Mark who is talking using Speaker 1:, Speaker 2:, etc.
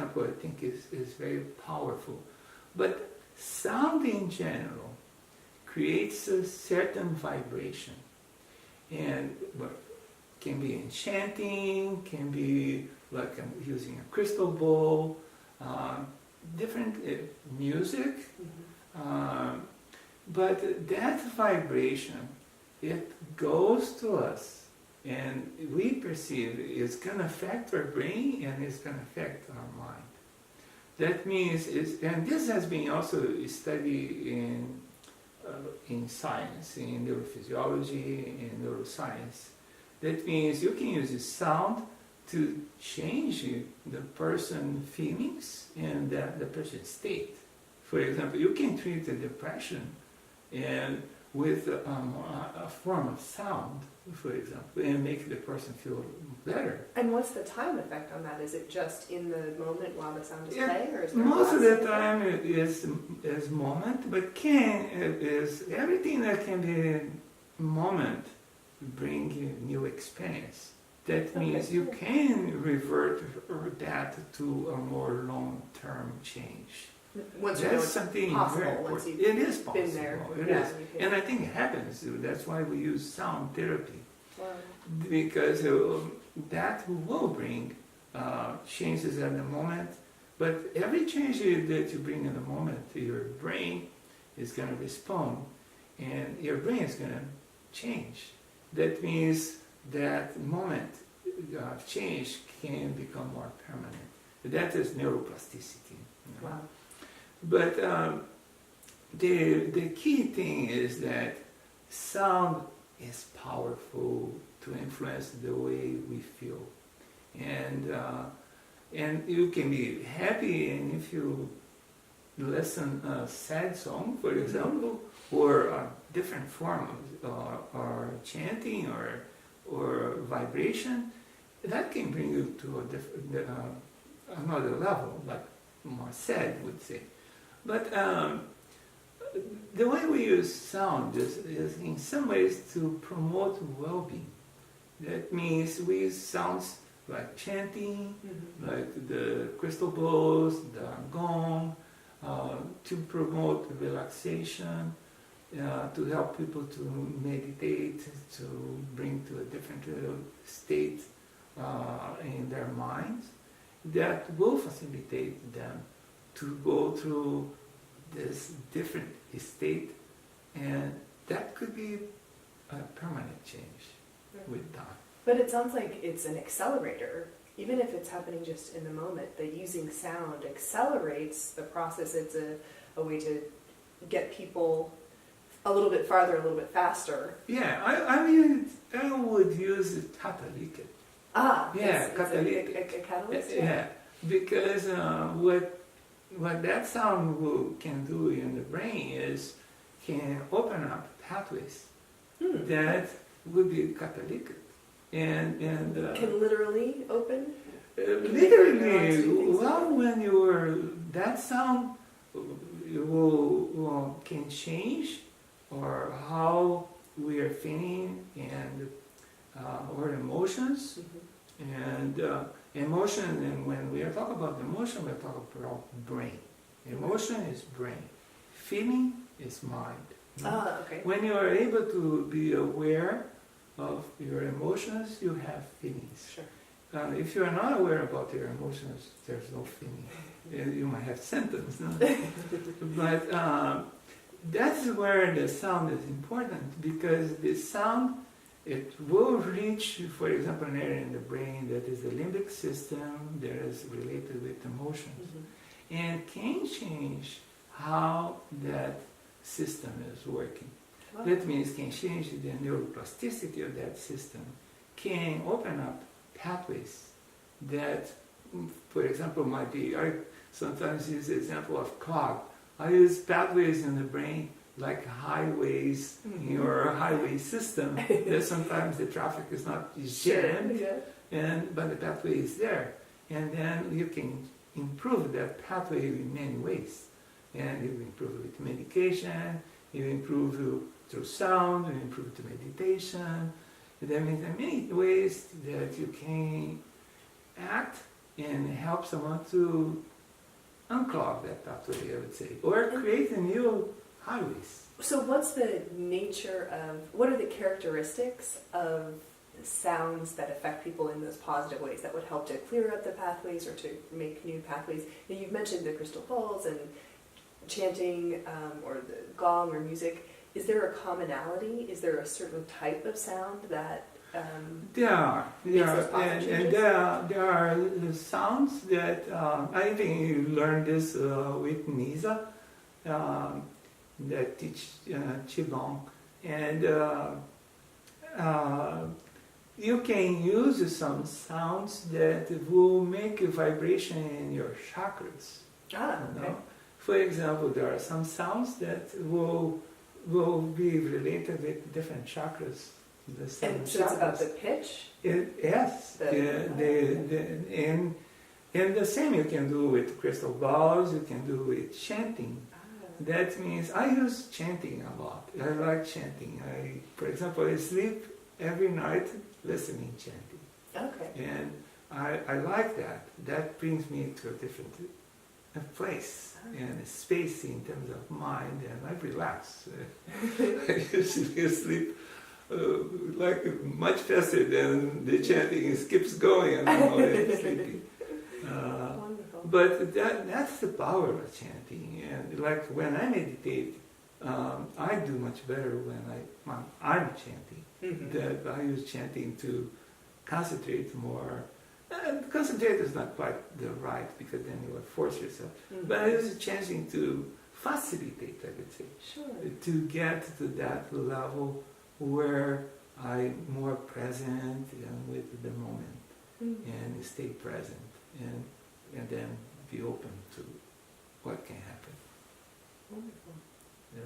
Speaker 1: example, I think is very powerful. But sound in general creates a certain vibration. And can be enchanting, can be like I'm using a crystal ball, different music. But that vibration, it goes to us, and we perceive it's going to affect our brain and it's going to affect our mind. That means, and this has been also studied in science, in neurophysiology, in neuroscience. That means you can use the sound to change the person's feelings and the person's state. For example, you can treat a depression and with a form of sound, for example, and make the person feel better.
Speaker 2: And what's the time effect on that? Is it just in the moment while the sound is playing, or is there
Speaker 1: most of the time it is moment, but is everything that can be moment bring you new experience. That means you can revert that to a more long-term change.
Speaker 2: Once you
Speaker 1: That's
Speaker 2: know it's
Speaker 1: something
Speaker 2: possible,
Speaker 1: very important.
Speaker 2: once you've
Speaker 1: It is possible.
Speaker 2: been there.
Speaker 1: It is. And I think it happens. That's why we use sound therapy.
Speaker 2: Wow.
Speaker 1: Because that will bring changes at the moment. But every change that you bring in the moment, your brain is going to respond, and your brain is going to change. That means that moment of change can become more permanent. That is neuroplasticity. You know?
Speaker 2: Wow.
Speaker 1: But the key thing is that sound is powerful to influence the way we feel, and you can be happy, and if you listen a sad song, for example, or a different form or chanting or vibration, that can bring you to a different another level, like more sad would say. But the way we use sound is in some ways to promote well-being. That means we use sounds like chanting, like the crystal balls, the gong, to promote relaxation, to help people to meditate, to bring to a different state in their minds. That will facilitate them to go through this different state, and that could be a permanent change with time.
Speaker 2: But it sounds like it's an accelerator. Even if it's happening just in the moment, that using sound accelerates the process. It's a way to get people a little bit farther, a little bit faster.
Speaker 1: Yeah, I mean, I would use catalytic. Yeah, catalytic.
Speaker 2: A catalyst?
Speaker 1: Yeah, because what that sound can do in the brain is can open up pathways that would be catalytic. And
Speaker 2: can literally open?
Speaker 1: Literally, well, when that sound can change or how we are feeling and our emotions. And emotion, and when we are talking about emotion, we are talking about brain. Emotion is brain. Feeling is mind.
Speaker 2: Okay.
Speaker 1: When you are able to be aware of your emotions, you have feelings.
Speaker 2: Sure.
Speaker 1: If you are not aware about your emotions, there's no feeling. You might have symptoms. No? But that's where the sound is important, because the sound, it will reach, for example, an area in the brain that is the limbic system that is related with emotions, and can change how that system is working. Wow. That means can change the neuroplasticity of that system, can open up pathways that, for example, might be, I sometimes use the example of clog. I use pathways in the brain like highways in your highway system, that sometimes the traffic is not jammed, but the pathway is there. And then you can improve that pathway in many ways. And you improve with medication, you improve through sound, you improve through meditation. There are many ways that you can act and help someone to unclog that pathway, I would say, or create a new highways.
Speaker 2: So what's the nature of, what are the characteristics of sounds that affect people in those positive ways that would help to clear up the pathways or to make new pathways? Now, you've mentioned the crystal balls and chanting or the gong or music. Is there a commonality? Is there a certain type of sound that
Speaker 1: There are,
Speaker 2: positive
Speaker 1: and there are sounds that I think you learned this with Nisa, that teach Qigong, and you can use some sounds that will make a vibration in your chakras.
Speaker 2: Ah, okay.
Speaker 1: For example, there are some sounds that will be related with different chakras. The seven
Speaker 2: And so
Speaker 1: chakras.
Speaker 2: it's about the pitch?
Speaker 1: Yes. And the same you can do with crystal balls, you can do with chanting. That means I use chanting a lot. I like chanting. For example, I sleep every night listening chanting.
Speaker 2: Okay.
Speaker 1: And I like that. That brings me to a different place and a space in terms of mind, and I relax. I usually sleep like much faster than the chanting. It keeps going and I'm already sleepy.
Speaker 2: Wonderful.
Speaker 1: But that's the power of chanting. And like when I meditate, I do much better when I'm chanting.
Speaker 2: Mm-hmm.
Speaker 1: That I use chanting to concentrate more. And concentrate is not quite the right, because then you will force yourself.
Speaker 2: Mm-hmm.
Speaker 1: But I use chanting to facilitate, I would say.
Speaker 2: Sure.
Speaker 1: To get to that level where I'm more present and with the moment,
Speaker 2: Mm-hmm.
Speaker 1: and stay present, and then be open to what can happen.
Speaker 2: Wonderful.
Speaker 1: Yeah.